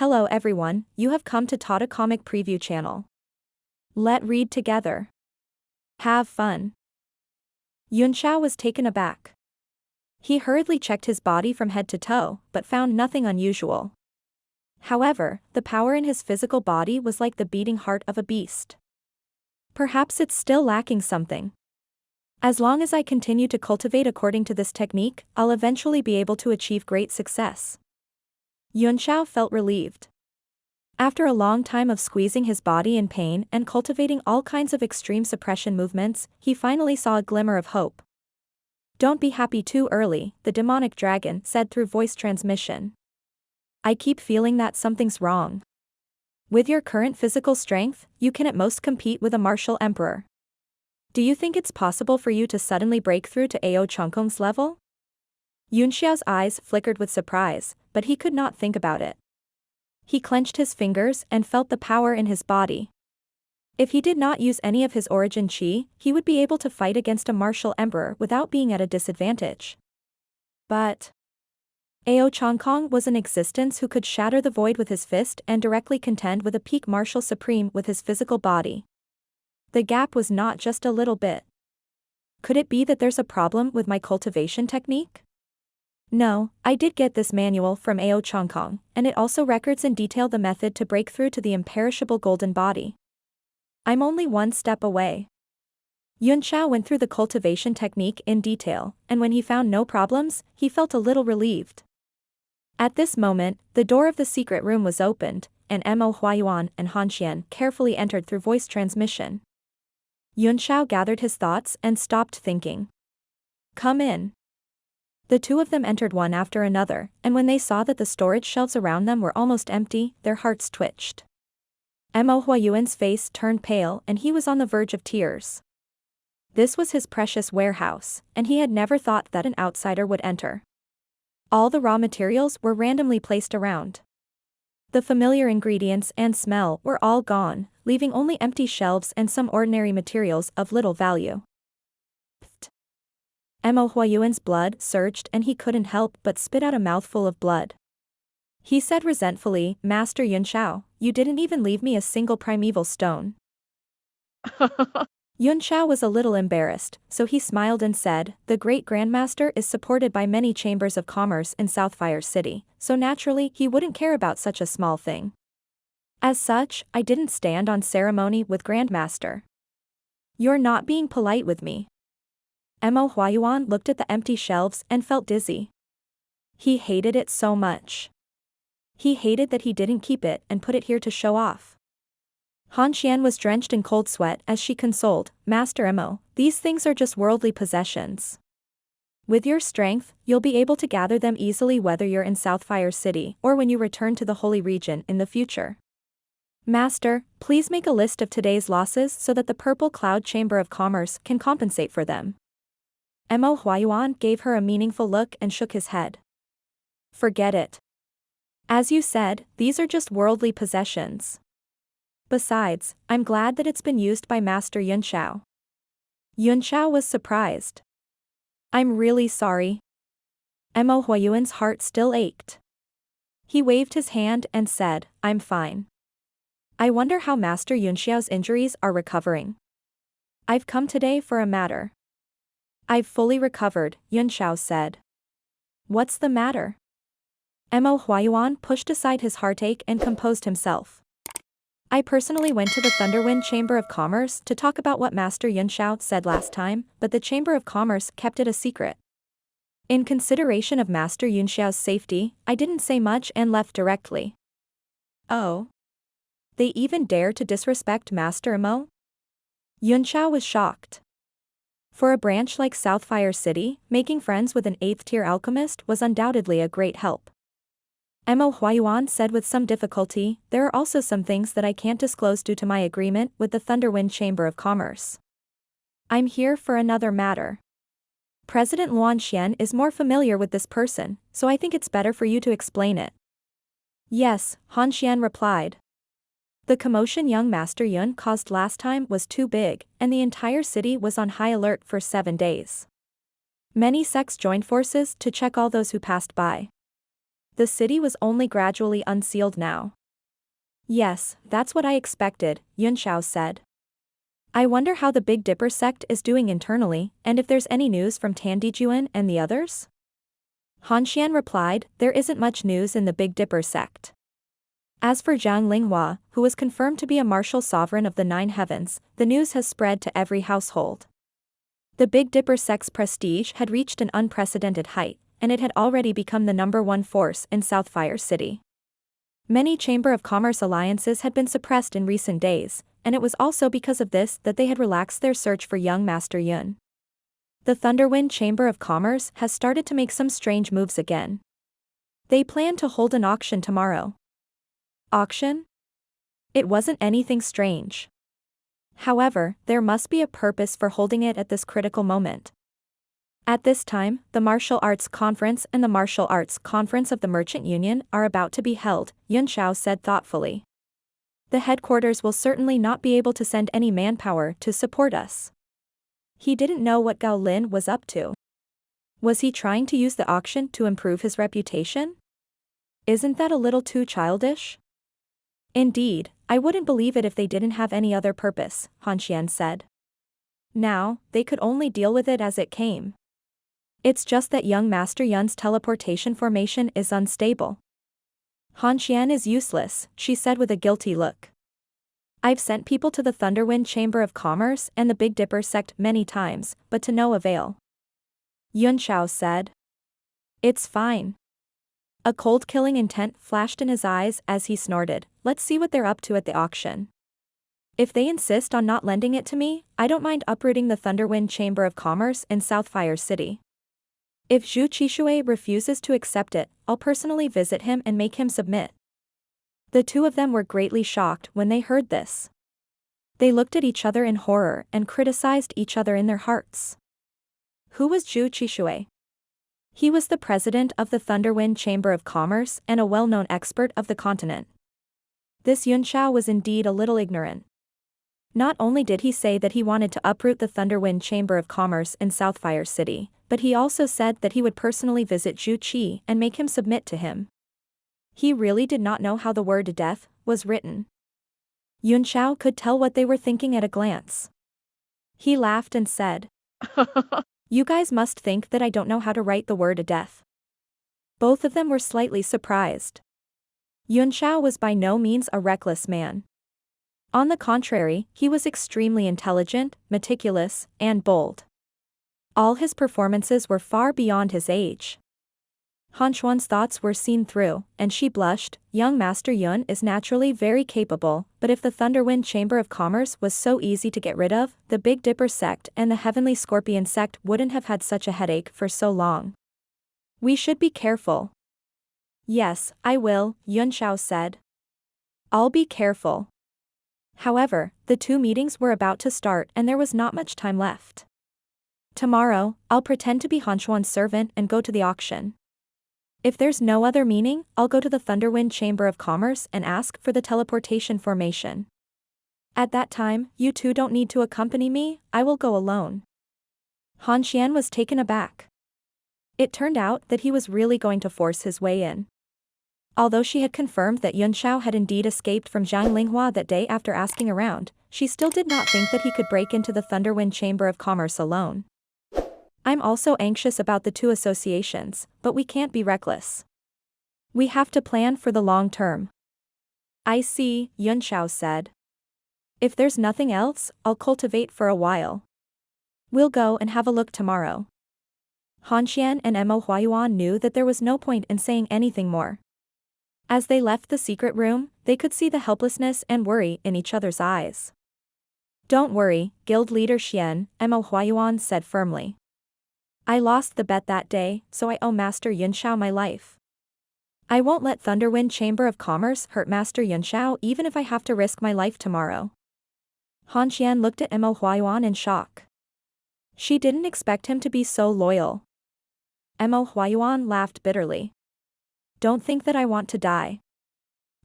Hello everyone, you have come to Tata Comic Preview channel. Let read together. Have fun. Yunxiao was taken aback. He hurriedly checked his body from head to toe, but found nothing unusual. However, the power in his physical body was like the beating heart of a beast. Perhaps it's still lacking something. As long as I continue to cultivate according to this technique, I'll eventually be able to achieve great success. Yunxiao felt relieved. After a long time of squeezing his body in pain and cultivating all kinds of extreme suppression movements, he finally saw a glimmer of hope. Don't be happy too early, the demonic dragon said through voice transmission. I keep feeling that something's wrong. With your current physical strength, you can at most compete with a martial emperor. Do you think it's possible for you to suddenly break through to Ao Chongkong's level? Yunxiao's eyes flickered with surprise, but he could not think about it. He clenched his fingers and felt the power in his body. If he did not use any of his origin chi, he would be able to fight against a martial emperor without being at a disadvantage. But Ao Chongkong was an existence who could shatter the void with his fist and directly contend with a peak martial supreme with his physical body. The gap was not just a little bit. Could it be that there's a problem with my cultivation technique? No, I did get this manual from Ao Chongkong, and it also records in detail the method to break through to the imperishable golden body. I'm only one step away. Yunxiao went through the cultivation technique in detail, and when he found no problems, he felt a little relieved. At this moment, the door of the secret room was opened, and Mo Huayuan and Han Xian carefully entered through voice transmission. Yunxiao gathered his thoughts and stopped thinking. Come in. The two of them entered one after another, and when they saw that the storage shelves around them were almost empty, their hearts twitched. Mo Huayuan's face turned pale and he was on the verge of tears. This was his precious warehouse, and he had never thought that an outsider would enter. All the raw materials were randomly placed around. The familiar ingredients and smell were all gone, leaving only empty shelves and some ordinary materials of little value. Mo Huayuan's blood surged and he couldn't help but spit out a mouthful of blood. He said resentfully, Master Yunxiao, you didn't even leave me a single primeval stone. Yunxiao was a little embarrassed, so he smiled and said, the Great Grandmaster is supported by many chambers of commerce in Southfire City, so naturally he wouldn't care about such a small thing. As such, I didn't stand on ceremony with Grandmaster. You're not being polite with me. Mo Huayuan looked at the empty shelves and felt dizzy. He hated it so much. He hated that he didn't keep it and put it here to show off. Han Xian was drenched in cold sweat as she consoled, Master Mo, these things are just worldly possessions. With your strength, you'll be able to gather them easily whether you're in Southfire City or when you return to the Holy Region in the future. Master, please make a list of today's losses so that the Purple Cloud Chamber of Commerce can compensate for them. Mo Huayuan gave her a meaningful look and shook his head. Forget it. As you said, these are just worldly possessions. Besides, I'm glad that it's been used by Master Yunxiao. Yunxiao was surprised. I'm really sorry. Mo Huayuan's heart still ached. He waved his hand and said, I'm fine. I wonder how Master Yunxiao's injuries are recovering. I've come today for a matter. I've fully recovered, Yunxiao said. What's the matter? Mo Huayuan pushed aside his heartache and composed himself. I personally went to the Thunderwind Chamber of Commerce to talk about what Master Yunxiao said last time, but the Chamber of Commerce kept it a secret. In consideration of Master Yunxiao's safety, I didn't say much and left directly. Oh. They even dare to disrespect Master Mo? Yunxiao was shocked. For a branch like Southfire City, making friends with an 8th-tier alchemist was undoubtedly a great help. Mo Huayuan said with some difficulty, there are also some things that I can't disclose due to my agreement with the Thunderwind Chamber of Commerce. I'm here for another matter. President Luan Xian is more familiar with this person, so I think it's better for you to explain it. Yes, Han Xian replied. The commotion young Master Yun caused last time was too big, and the entire city was on high alert for 7 days. Many sects joined forces to check all those who passed by. The city was only gradually unsealed now. Yes, that's what I expected, Yunxiao said. I wonder how the Big Dipper sect is doing internally, and if there's any news from Tandijuan and the others? Han Xian replied, there isn't much news in the Big Dipper sect. As for Zhang Linghua, who was confirmed to be a martial sovereign of the Nine Heavens, the news has spread to every household. The Big Dipper sect's prestige had reached an unprecedented height, and it had already become the #1 force in Southfire City. Many Chamber of Commerce alliances had been suppressed in recent days, and it was also because of this that they had relaxed their search for young Master Yun. The Thunderwind Chamber of Commerce has started to make some strange moves again. They plan to hold an auction tomorrow. Auction? It wasn't anything strange. However, there must be a purpose for holding it at this critical moment. At this time, the Martial Arts Conference and the Martial Arts Conference of the Merchant Union are about to be held, Yunxiao said thoughtfully. The headquarters will certainly not be able to send any manpower to support us. He didn't know what Gao Lin was up to. Was he trying to use the auction to improve his reputation? Isn't that a little too childish? Indeed, I wouldn't believe it if they didn't have any other purpose, Han Xian said. Now, they could only deal with it as it came. It's just that young Master Yun's teleportation formation is unstable. Han Xian is useless, she said with a guilty look. I've sent people to the Thunderwind Chamber of Commerce and the Big Dipper sect many times, but to no avail. Yunxiao said. It's fine. A cold-killing intent flashed in his eyes as he snorted, let's see what they're up to at the auction. If they insist on not lending it to me, I don't mind uprooting the Thunderwind Chamber of Commerce in Southfire City. If Zhu Qishui refuses to accept it, I'll personally visit him and make him submit. The two of them were greatly shocked when they heard this. They looked at each other in horror and criticized each other in their hearts. Who was Zhu Qishui? He was the president of the Thunderwind Chamber of Commerce and a well-known expert of the continent. This Yunxiao was indeed a little ignorant. Not only did he say that he wanted to uproot the Thunderwind Chamber of Commerce in Southfire City, but he also said that he would personally visit Zhu Qi and make him submit to him. He really did not know how the word death was written. Yunxiao could tell what they were thinking at a glance. He laughed and said, You guys must think that I don't know how to write the word death. Both of them were slightly surprised. Yunxiao was by no means a reckless man. On the contrary, he was extremely intelligent, meticulous, and bold. All his performances were far beyond his age. Han Xuan's thoughts were seen through, and she blushed. Young Master Yun is naturally very capable, but if the Thunderwind Chamber of Commerce was so easy to get rid of, the Big Dipper sect and the Heavenly Scorpion sect wouldn't have had such a headache for so long. We should be careful. Yes, I will, Yunxiao said. I'll be careful. However, the two meetings were about to start and there was not much time left. Tomorrow, I'll pretend to be Han Xuan's servant and go to the auction. If there's no other meaning, I'll go to the Thunderwind Chamber of Commerce and ask for the teleportation formation. At that time, you two don't need to accompany me, I will go alone. Han Xian was taken aback. It turned out that he was really going to force his way in. Although she had confirmed that Yunxiao had indeed escaped from Zhang Linghua that day after asking around, she still did not think that he could break into the Thunderwind Chamber of Commerce alone. I'm also anxious about the two associations, but we can't be reckless. We have to plan for the long term. I see, Yunxiao said. If there's nothing else, I'll cultivate for a while. We'll go and have a look tomorrow. Han Xian and Mo Huayuan knew that there was no point in saying anything more. As they left the secret room, they could see the helplessness and worry in each other's eyes. Don't worry, Guild Leader Xian, Mo Huayuan said firmly. I lost the bet that day, so I owe Master Yunxiao my life. I won't let Thunderwind Chamber of Commerce hurt Master Yunxiao even if I have to risk my life tomorrow. Han Xian looked at Mo Huayuan in shock. She didn't expect him to be so loyal. Mo Huayuan laughed bitterly. Don't think that I want to die.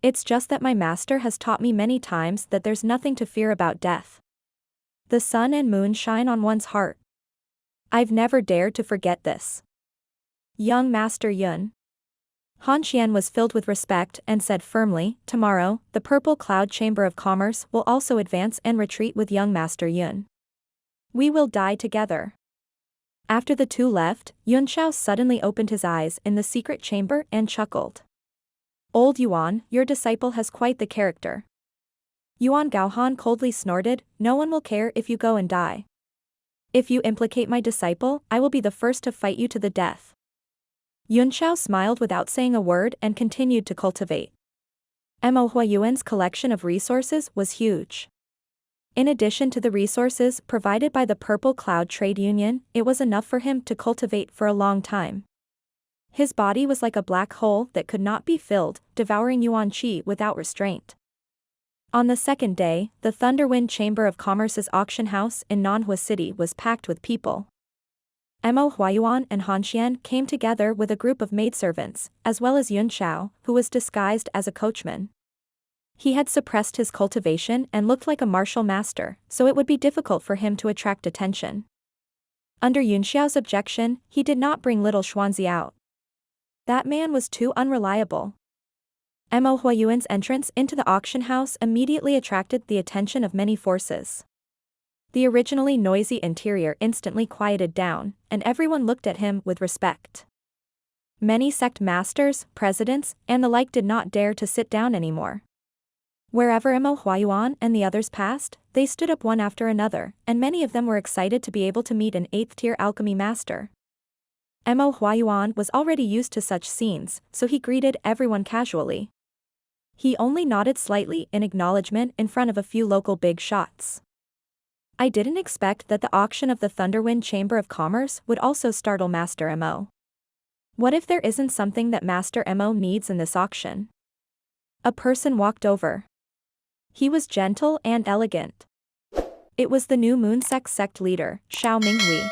It's just that my master has taught me many times that there's nothing to fear about death. The sun and moon shine on one's heart. I've never dared to forget this. Young Master Yun. Han Xian was filled with respect and said firmly, tomorrow, the Purple Cloud Chamber of Commerce will also advance and retreat with young Master Yun. We will die together. After the two left, Yunxiao suddenly opened his eyes in the secret chamber and chuckled. Old Yuan, your disciple has quite the character. Yuan Gaohan coldly snorted, no one will care if you go and die. If you implicate my disciple, I will be the first to fight you to the death. Yunxiao smiled without saying a word and continued to cultivate. Mo Huayuan's collection of resources was huge. In addition to the resources provided by the Purple Cloud Trade Union, it was enough for him to cultivate for a long time. His body was like a black hole that could not be filled, devouring Yuan Qi without restraint. On the second day, the Thunderwind Chamber of Commerce's auction house in Manhua City was packed with people. Mo Huayuan and Han Xian came together with a group of maidservants, as well as Yunxiao, who was disguised as a coachman. He had suppressed his cultivation and looked like a martial master, so it would be difficult for him to attract attention. Under Yunxiao's objection, he did not bring little Xuanzi out. That man was too unreliable. Mo Huayuan's entrance into the auction house immediately attracted the attention of many forces. The originally noisy interior instantly quieted down, and everyone looked at him with respect. Many sect masters, presidents, and the like did not dare to sit down anymore. Wherever Mo Huayuan and the others passed, they stood up one after another, and many of them were excited to be able to meet an 8th-tier alchemy master. Mo Huayuan was already used to such scenes, so he greeted everyone casually. He only nodded slightly in acknowledgement in front of a few local big shots. I didn't expect that the auction of the Thunderwind Chamber of Commerce would also startle Master Mo. What if there isn't something that Master Mo needs in this auction? A person walked over. He was gentle and elegant. It was the new Moonsect sect leader, Shao Minghui.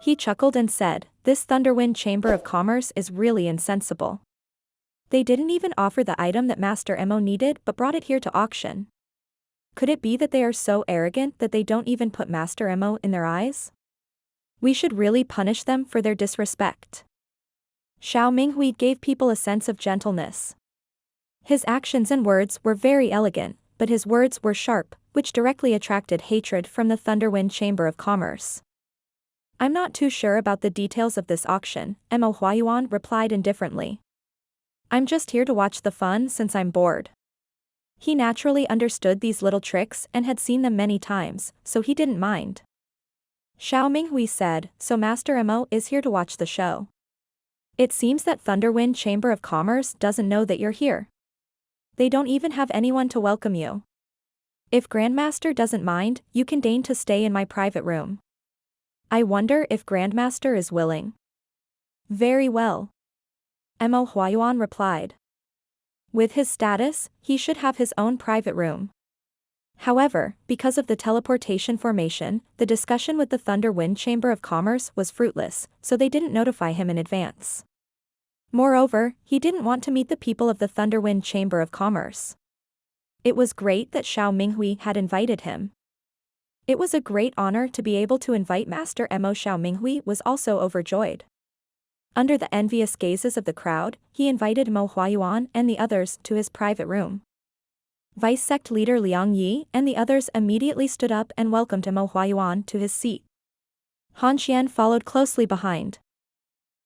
He chuckled and said, this Thunderwind Chamber of Commerce is really insensible. They didn't even offer the item that Master Mo needed but brought it here to auction. Could it be that they are so arrogant that they don't even put Master Mo in their eyes? We should really punish them for their disrespect. Shao Minghui gave people a sense of gentleness. His actions and words were very elegant, but his words were sharp, which directly attracted hatred from the Thunderwind Chamber of Commerce. I'm not too sure about the details of this auction, Mo Huayuan replied indifferently. I'm just here to watch the fun since I'm bored. He naturally understood these little tricks and had seen them many times, so he didn't mind. Shao Minghui said, so Master Mo is here to watch the show. It seems that Thunderwind Chamber of Commerce doesn't know that you're here. They don't even have anyone to welcome you. If Grandmaster doesn't mind, you can deign to stay in my private room. I wonder if Grandmaster is willing. Very well. Mo Huayuan replied. With his status, he should have his own private room. However, because of the teleportation formation, the discussion with the Thunderwind Chamber of Commerce was fruitless, so they didn't notify him in advance. Moreover, he didn't want to meet the people of the Thunderwind Chamber of Commerce. It was great that Shao Minghui had invited him. It was a great honor to be able to invite Master Mo. Shao Minghui was also overjoyed. Under the envious gazes of the crowd, he invited Mo Huayuan and the others to his private room. Vice sect leader Liang Yi and the others immediately stood up and welcomed Mo Huayuan to his seat. Han Xian followed closely behind.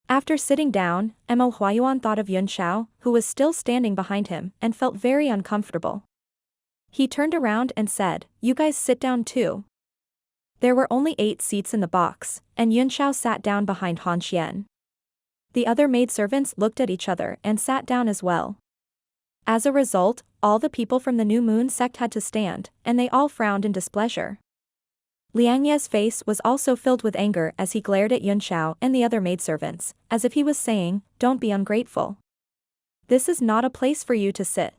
After sitting down, Mo Huayuan thought of Yunxiao, who was still standing behind him, and felt very uncomfortable. He turned around and said, you guys sit down too. There were only 8 seats in the box, and Yunxiao sat down behind Han Xian. The other maidservants looked at each other and sat down as well. As a result, all the people from the New Moon sect had to stand, and they all frowned in displeasure. Liang Ye's face was also filled with anger as he glared at Yunxiao and the other maidservants, as if he was saying, don't be ungrateful. This is not a place for you to sit.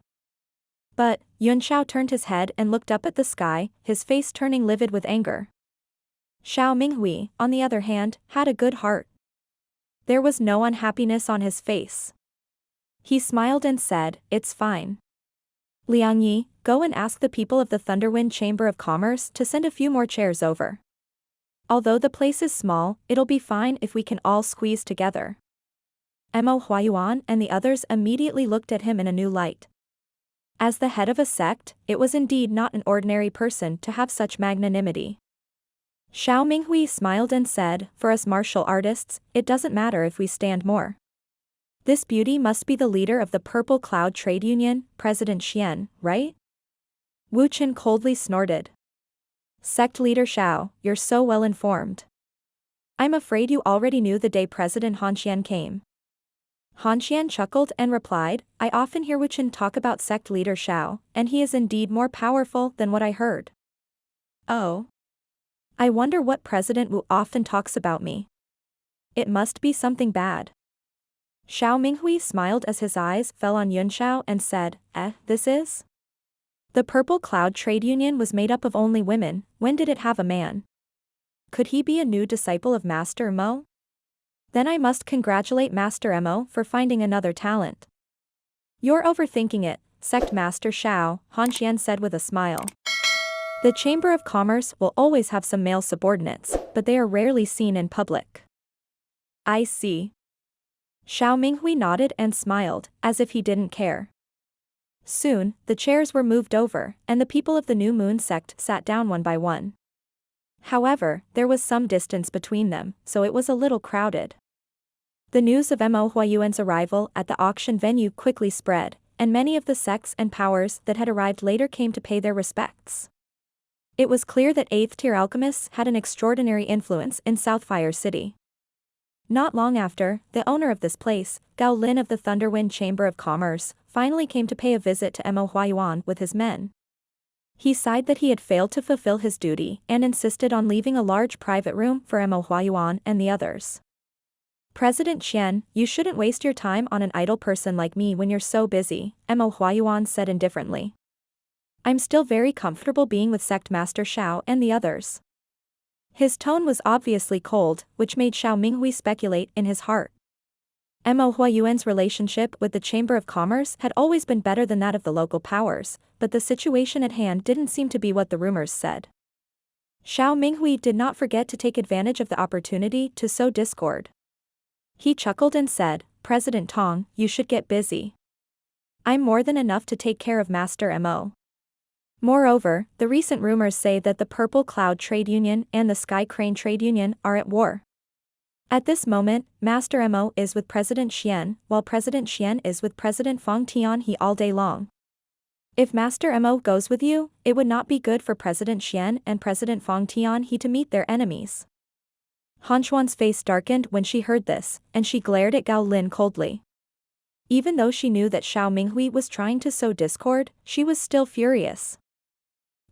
But, Yunxiao turned his head and looked up at the sky, his face turning livid with anger. Shao Minghui, on the other hand, had a good heart. There was no unhappiness on his face. He smiled and said, it's fine. Liang Yi, go and ask the people of the Thunderwind Chamber of Commerce to send a few more chairs over. Although the place is small, it'll be fine if we can all squeeze together. Mo Huayuan and the others immediately looked at him in a new light. As the head of a sect, it was indeed not an ordinary person to have such magnanimity. Xiao Minghui smiled and said, "For us martial artists, it doesn't matter if we stand more. This beauty must be the leader of the Purple Cloud Trade Union, President Xian, right?" Wu Qin coldly snorted. "Sect leader Xiao, you're so well informed. I'm afraid you already knew the day President Han Xian came." Han Xian chuckled and replied, "I often hear Wu Qin talk about sect leader Xiao, and he is indeed more powerful than what I heard. Oh. I wonder what President Wu often talks about me. It must be something bad." Xiao Minghui smiled as his eyes fell on Yunxiao and said, This is? The Purple Cloud Trade Union was made up of only women. When did it have a man? Could he be a new disciple of Master Mo? Then I must congratulate Master Mo for finding another talent." "You're overthinking it, Sect Master Xiao," Han Xian said with a smile. "The Chamber of Commerce will always have some male subordinates, but they are rarely seen in public." "I see." Xiao Minghui nodded and smiled, as if he didn't care. Soon, the chairs were moved over, and the people of the New Moon sect sat down one by one. However, there was some distance between them, so it was a little crowded. The news of Mo Huayuan's arrival at the auction venue quickly spread, and many of the sects and powers that had arrived later came to pay their respects. It was clear that 8th-tier alchemists had an extraordinary influence in Southfire City. Not long after, the owner of this place, Gao Lin of the Thunderwind Chamber of Commerce, finally came to pay a visit to Mo Huayuan with his men. He sighed that he had failed to fulfill his duty and insisted on leaving a large private room for Mo Huayuan and the others. "President Qian, you shouldn't waste your time on an idle person like me when you're so busy," Mo Huayuan said indifferently. "I'm still very comfortable being with Sect Master Xiao and the others." His tone was obviously cold, which made Xiao Minghui speculate in his heart. Mo Huayuan's relationship with the Chamber of Commerce had always been better than that of the local powers, but the situation at hand didn't seem to be what the rumors said. Xiao Minghui did not forget to take advantage of the opportunity to sow discord. He chuckled and said, "President Tong, you should get busy. I'm more than enough to take care of Master Mo. Moreover, the recent rumors say that the Purple Cloud Trade Union and the Sky Crane Trade Union are at war. At this moment, Master Mo is with President Xian, while President Xian is with President Fang Tianhe all day long. If Master Mo goes with you, it would not be good for President Xian and President Fang Tianhe to meet their enemies." Han Xuan's face darkened when she heard this, and she glared at Gao Lin coldly. Even though she knew that Xiao Minghui was trying to sow discord, she was still furious.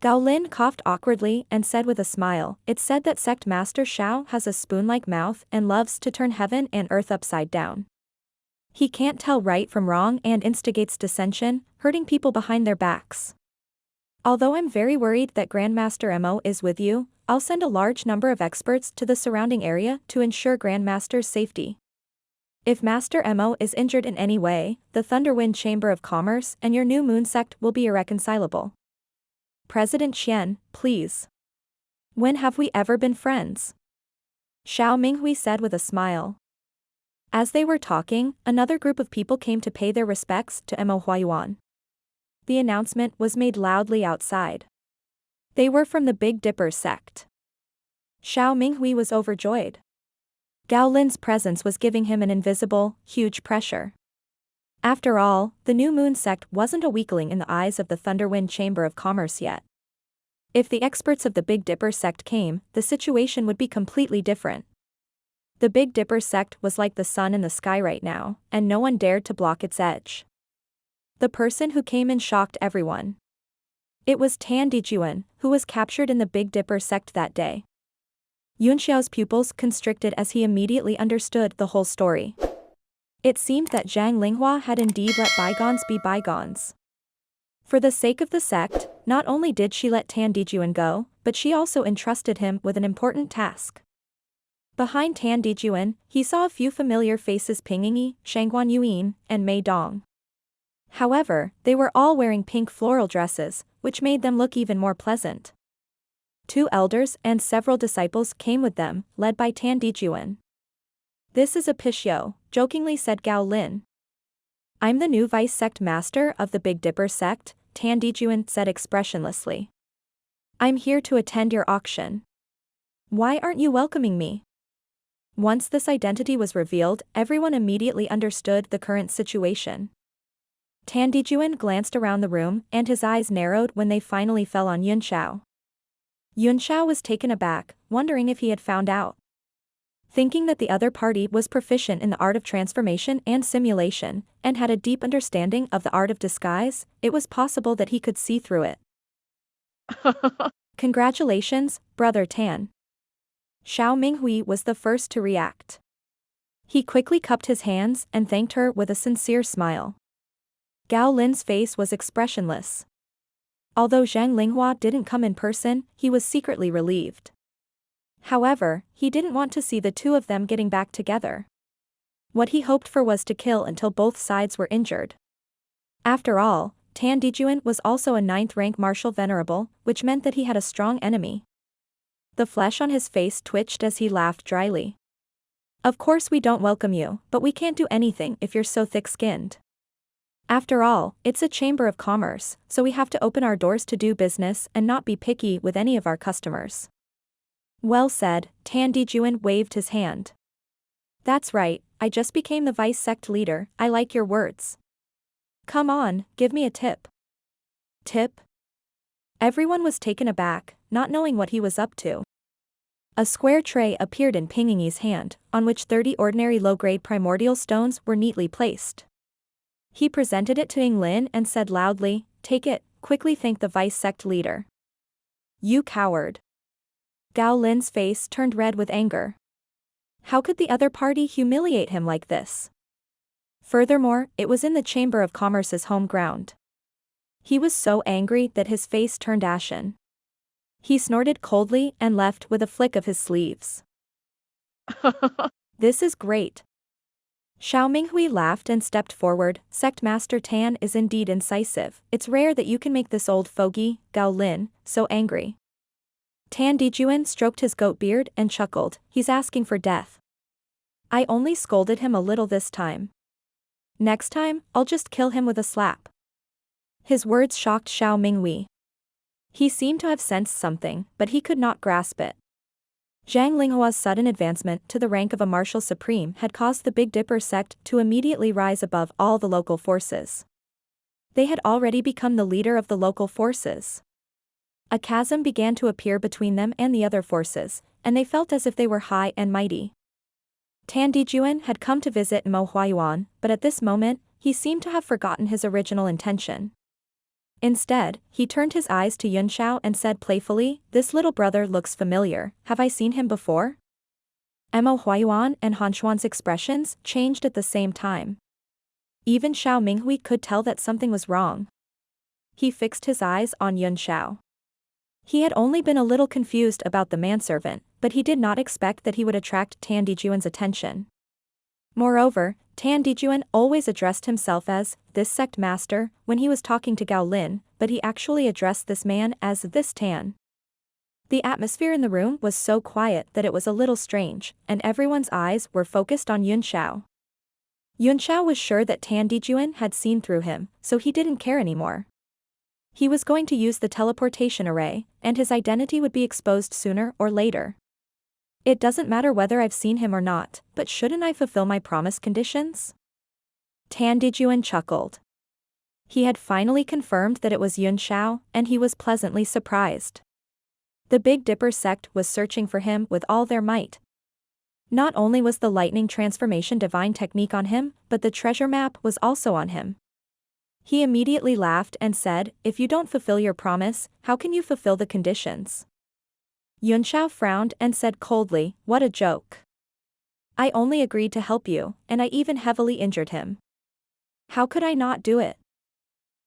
Gao Lin coughed awkwardly and said with a smile, "It's said that Sect Master Xiao has a spoon-like mouth and loves to turn heaven and earth upside down. He can't tell right from wrong and instigates dissension, hurting people behind their backs. Although I'm very worried that Grandmaster Mo is with you, I'll send a large number of experts to the surrounding area to ensure Grandmaster's safety. If Master Mo is injured in any way, the Thunderwind Chamber of Commerce and your New Moon sect will be irreconcilable. President Qian, please. When have we ever been friends?" Xiao Minghui said with a smile. As they were talking, another group of people came to pay their respects to Mo Huayuan. The announcement was made loudly outside. They were from the Big Dipper sect. Xiao Minghui was overjoyed. Gao Lin's presence was giving him an invisible, huge pressure. After all, the New Moon sect wasn't a weakling in the eyes of the Thunderwind Chamber of Commerce yet. If the experts of the Big Dipper sect came, the situation would be completely different. The Big Dipper sect was like the sun in the sky right now, and no one dared to block its edge. The person who came in shocked everyone. It was Tiandijuan, who was captured in the Big Dipper sect that day. Yunxiao's pupils constricted as he immediately understood the whole story. It seemed that Zhang Linghua had indeed let bygones be bygones. For the sake of the sect, not only did she let Tiandijuan go, but she also entrusted him with an important task. Behind Tiandijuan, he saw a few familiar faces: Pingyi, Shangguan Yuan, and Mei Dong. However, they were all wearing pink floral dresses, which made them look even more pleasant. 2 elders and several disciples came with them, led by Tiandijuan. "This is a Pishyo," jokingly said Gao Lin. "I'm the new vice sect master of the Big Dipper sect," Tiandijuan said expressionlessly. "I'm here to attend your auction. Why aren't you welcoming me?" Once this identity was revealed, everyone immediately understood the current situation. Tiandijuan glanced around the room, and his eyes narrowed when they finally fell on Yunxiao. Yunxiao was taken aback, wondering if he had found out. Thinking that the other party was proficient in the art of transformation and simulation, and had a deep understanding of the art of disguise, it was possible that he could see through it. "Congratulations, Brother Tan." Xiao Minghui was the first to react. He quickly cupped his hands and thanked her with a sincere smile. Gao Lin's face was expressionless. Although Zhang Linghua didn't come in person, he was secretly relieved. However, he didn't want to see the two of them getting back together. What he hoped for was to kill until both sides were injured. After all, Tiandijuan was also a 9th-rank martial venerable, which meant that he had a strong enemy. The flesh on his face twitched as he laughed dryly. "Of course we don't welcome you, but we can't do anything if you're so thick-skinned. After all, it's a chamber of commerce, so we have to open our doors to do business and not be picky with any of our customers." "Well said," Tiandijuan waved his hand. "That's right, I just became the vice sect leader, I like your words. Come on, give me a tip." "Tip?" Everyone was taken aback, not knowing what he was up to. A square tray appeared in Pingying's hand, on which 30 ordinary low-grade primordial stones were neatly placed. He presented it to Yinglin and said loudly, "Take it, quickly thank the vice sect leader." "You coward." Gao Lin's face turned red with anger. How could the other party humiliate him like this? Furthermore, it was in the Chamber of Commerce's home ground. He was so angry that his face turned ashen. He snorted coldly and left with a flick of his sleeves. "This is great." Xiao Minghui laughed and stepped forward. "Sect Master Tan is indeed incisive. It's rare that you can make this old fogey, Gao Lin, so angry." Tiandijuan stroked his goat beard and chuckled. "He's asking for death. I only scolded him a little this time. Next time, I'll just kill him with a slap." His words shocked Xiao Minghui. He seemed to have sensed something, but he could not grasp it. Zhang Linghua's sudden advancement to the rank of a martial supreme had caused the Big Dipper sect to immediately rise above all the local forces. They had already become the leader of the local forces. A chasm began to appear between them and the other forces, and they felt as if they were high and mighty. Tiandijuan had come to visit Mo Huayuan, but at this moment, he seemed to have forgotten his original intention. Instead, he turned his eyes to Yunxiao and said playfully, "This little brother looks familiar, have I seen him before?" Mo Huayuan and Han Xuan's expressions changed at the same time. Even Xiao Minghui could tell that something was wrong. He fixed his eyes on Yunxiao. He had only been a little confused about the manservant, but he did not expect that he would attract Tiandijuan's attention. Moreover, Tiandijuan always addressed himself as this sect master when he was talking to Gao Lin, but he actually addressed this man as this Tan. The atmosphere in the room was so quiet that it was a little strange, and everyone's eyes were focused on Yunxiao. Yunxiao was sure that Tiandijuan had seen through him, so he didn't care anymore. He was going to use the teleportation array, and his identity would be exposed sooner or later. "It doesn't matter whether I've seen him or not, but shouldn't I fulfill my promise conditions?" Tiandijuan chuckled. He had finally confirmed that it was Yunxiao, and he was pleasantly surprised. The Big Dipper sect was searching for him with all their might. Not only was the lightning transformation divine technique on him, but the treasure map was also on him. He immediately laughed and said, "If you don't fulfill your promise, how can you fulfill the conditions?" Yunxiao frowned and said coldly, "What a joke. I only agreed to help you, and I even heavily injured him. How could I not do it?"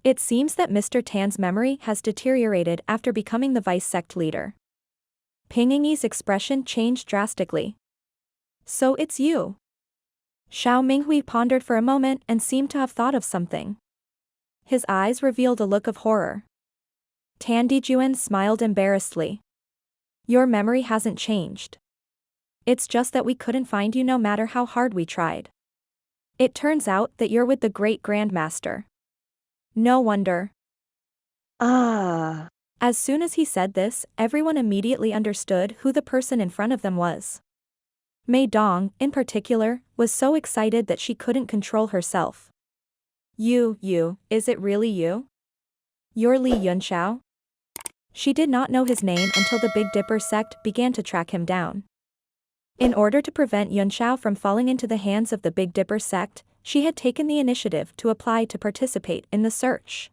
It seems that Mr. Tan's memory has deteriorated after becoming the vice sect leader. Pingying's expression changed drastically. "So it's you." Xiao Minghui pondered for a moment and seemed to have thought of something. His eyes revealed a look of horror. Tiandijuan smiled embarrassedly. "Your memory hasn't changed. It's just that we couldn't find you no matter how hard we tried. It turns out that you're with the great grandmaster. No wonder. Ah. As soon as he said this, everyone immediately understood who the person in front of them was. Mei Dong, in particular, was so excited that she couldn't control herself. You, is it really you? You're Li Yunxiao? She did not know his name until the Big Dipper sect began to track him down. In order to prevent Yunxiao from falling into the hands of the Big Dipper sect, she had taken the initiative to apply to participate in the search.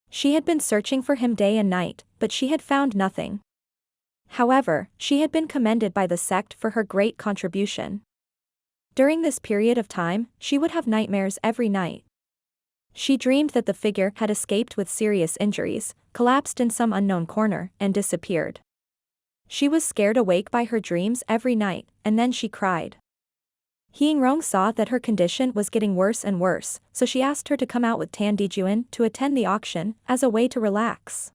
She had been searching for him day and night, but she had found nothing. However, she had been commended by the sect for her great contribution. During this period of time, she would have nightmares every night. She dreamed that the figure had escaped with serious injuries, collapsed in some unknown corner, and disappeared. She was scared awake by her dreams every night, and then she cried. Rong saw that her condition was getting worse and worse, so she asked her to come out with Tandijuan to attend the auction, as a way to relax.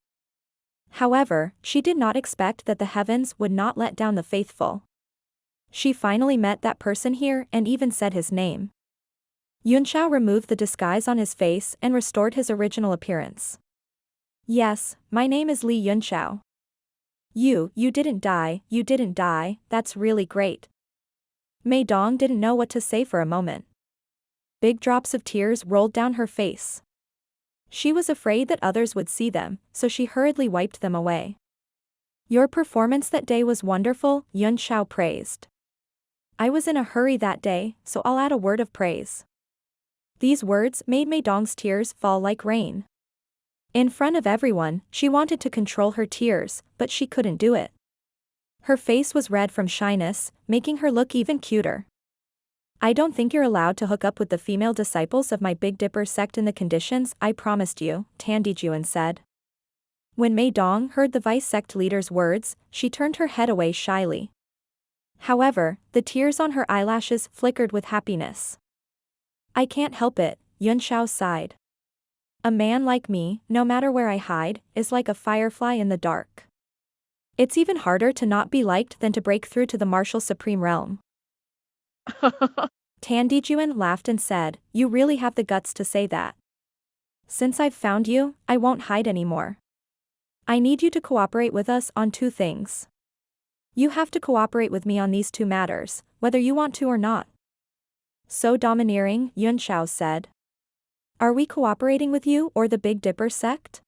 However, she did not expect that the heavens would not let down the faithful. She finally met that person here and even said his name. Yunxiao removed the disguise on his face and restored his original appearance. Yes, my name is Li Yunxiao. You didn't die, that's really great. Mei Dong didn't know what to say for a moment. Big drops of tears rolled down her face. She was afraid that others would see them, so she hurriedly wiped them away. Your performance that day was wonderful, Yunxiao praised. I was in a hurry that day, so I'll add a word of praise. These words made Mei Dong's tears fall like rain. In front of everyone, she wanted to control her tears, but she couldn't do it. Her face was red from shyness, making her look even cuter. I don't think you're allowed to hook up with the female disciples of my Big Dipper sect in the conditions I promised you, Tandijuan said. When Mei Dong heard the vice sect leader's words, she turned her head away shyly. However, the tears on her eyelashes flickered with happiness. I can't help it, Yunxiao sighed. A man like me, no matter where I hide, is like a firefly in the dark. It's even harder to not be liked than to break through to the martial supreme realm. Tandijuan laughed and said, you really have the guts to say that. Since I've found you, I won't hide anymore. I need you to cooperate with us on two things. You have to cooperate with me on these two matters, whether you want to or not. So domineering, Yunxiao said. Are we cooperating with you or the Big Dipper sect?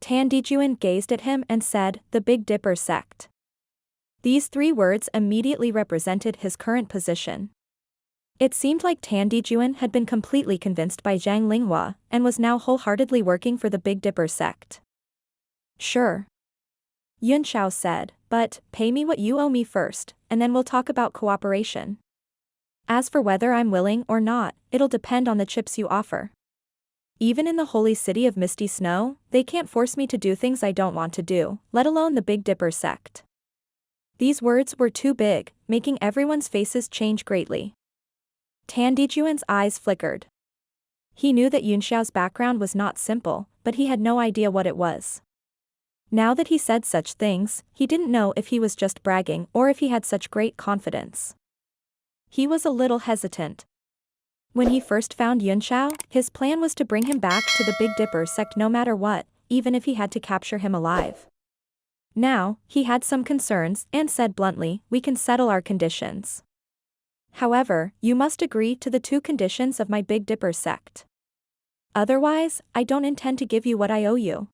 Tandijuan gazed at him and said, the Big Dipper sect. These three words immediately represented his current position. It seemed like Tandijuan had been completely convinced by Zhang Linghua, and was now wholeheartedly working for the Big Dipper sect. Sure. Yunxiao said, but, pay me what you owe me first, and then we'll talk about cooperation. As for whether I'm willing or not, it'll depend on the chips you offer. Even in the holy city of Misty Snow, they can't force me to do things I don't want to do, let alone the Big Dipper sect. These words were too big, making everyone's faces change greatly. Tandijuan's eyes flickered. He knew that Yunxiao's background was not simple, but he had no idea what it was. Now that he said such things, he didn't know if he was just bragging or if he had such great confidence. He was a little hesitant. When he first found Yunxiao, his plan was to bring him back to the Big Dipper sect no matter what, even if he had to capture him alive. Now, he had some concerns and said bluntly, we can settle our conditions. However, you must agree to the two conditions of my Big Dipper sect. Otherwise, I don't intend to give you what I owe you.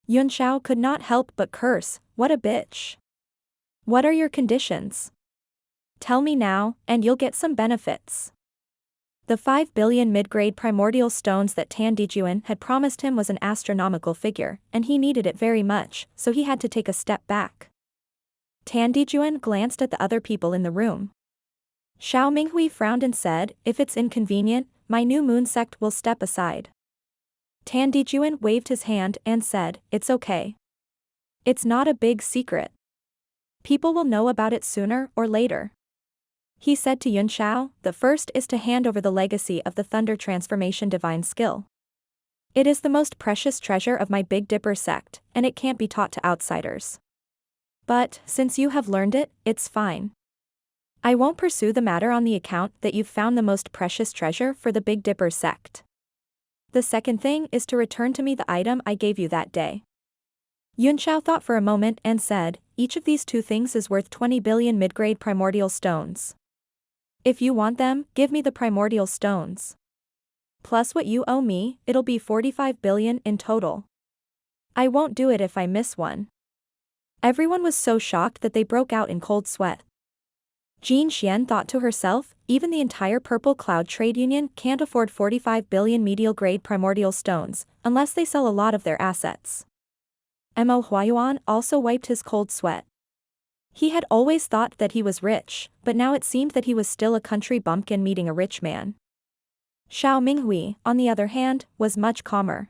Yunxiao could not help but curse, what a bitch. What are your conditions? Tell me now, and you'll get some benefits. The 5 billion mid-grade primordial stones that Tandijuan had promised him was an astronomical figure, and he needed it very much, so he had to take a step back. Tandijuan glanced at the other people in the room. Xiao Minghui frowned and said, if it's inconvenient, my new moon sect will step aside. Tandijuan waved his hand and said, it's okay. It's not a big secret. People will know about it sooner or later. He said to Yunxiao, the first is to hand over the legacy of the Thunder Transformation Divine Skill. It is the most precious treasure of my Big Dipper sect, and it can't be taught to outsiders. But, since you have learned it, it's fine. I won't pursue the matter on the account that you've found the most precious treasure for the Big Dipper sect. The second thing is to return to me the item I gave you that day. Yunxiao thought for a moment and said, each of these two things is worth 20 billion mid-grade primordial stones. If you want them, give me the primordial stones. Plus what you owe me, it'll be 45 billion in total. I won't do it if I miss one. Everyone was so shocked that they broke out in cold sweat. Jean Xian thought to herself, even the entire Purple Cloud Trade Union can't afford 45 billion medial-grade primordial stones, unless they sell a lot of their assets. Mo Huayuan also wiped his cold sweat. He had always thought that he was rich, but now it seemed that he was still a country bumpkin meeting a rich man. Xiao Minghui, on the other hand, was much calmer.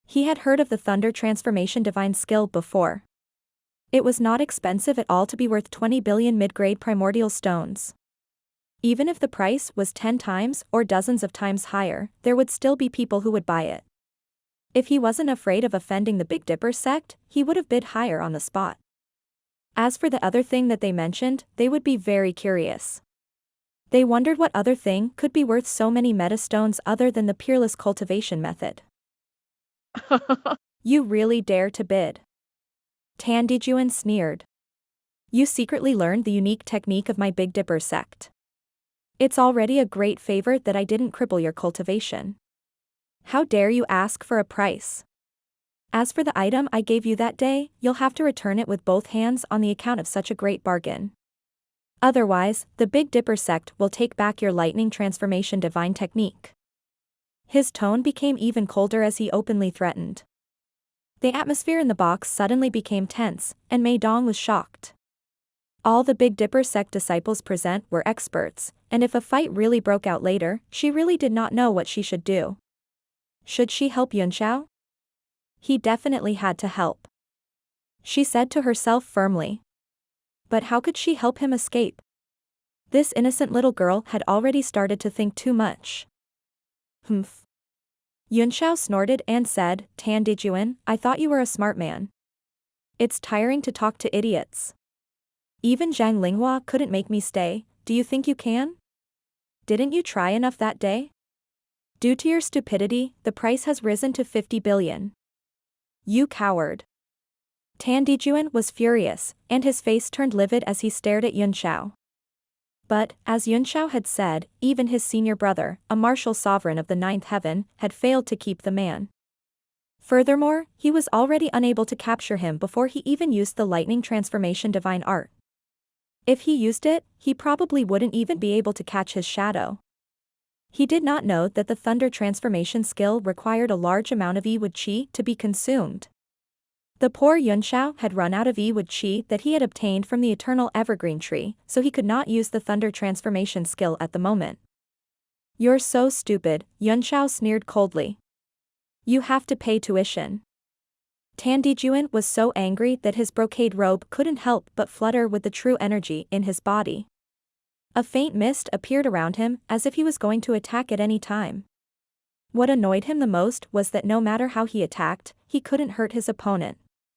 He had heard of the Thunder Transformation Divine skill before. It was not expensive at all to be worth 20 billion mid-grade primordial stones. Even if the price was 10 times or dozens of times higher, there would still be people who would buy it. If he wasn't afraid of offending the Big Dipper sect, he would have bid higher on the spot. As for the other thing that they mentioned, they would be very curious. They wondered what other thing could be worth so many metastones other than the Peerless cultivation method. You really dare to bid? Tiandijuan sneered. You secretly learned the unique technique of my Big Dipper sect. It's already a great favor that I didn't cripple your cultivation. How dare you ask for a price? As for the item I gave you that day, you'll have to return it with both hands on the account of such a great bargain. Otherwise, the Big Dipper sect will take back your lightning transformation divine technique. His tone became even colder as he openly threatened. The atmosphere in the box suddenly became tense, and Mei Dong was shocked. All the Big Dipper sect disciples present were experts, and if a fight really broke out later, she really did not know what she should do. Should she help Yunxiao? He definitely had to help. She said to herself firmly. But how could she help him escape? This innocent little girl had already started to think too much. Humph. Yunxiao snorted and said, Tiandijuan, I thought you were a smart man. It's tiring to talk to idiots. Even Zhang Linghua couldn't make me stay, do you think you can? Didn't you try enough that day? Due to your stupidity, the price has risen to 50 billion. You coward. Tiandijuan was furious, and his face turned livid as he stared at Yunxiao. But, as Yunxiao had said, even his senior brother, a martial sovereign of the ninth heaven, had failed to keep the man. Furthermore, he was already unable to capture him before he even used the lightning transformation divine art. If he used it, he probably wouldn't even be able to catch his shadow. He did not know that the thunder transformation skill required a large amount of Yiwood Qi to be consumed. The poor Yunxiao had run out of Yiwood Qi that he had obtained from the eternal evergreen tree, so he could not use the thunder transformation skill at the moment. You're so stupid, Yunxiao sneered coldly. You have to pay tuition. Tiandijuan was so angry that his brocade robe couldn't help but flutter with the true energy in his body. A faint mist appeared around him as if he was going to attack at any time. What annoyed him the most was that no matter how he attacked, he couldn't hurt his opponent.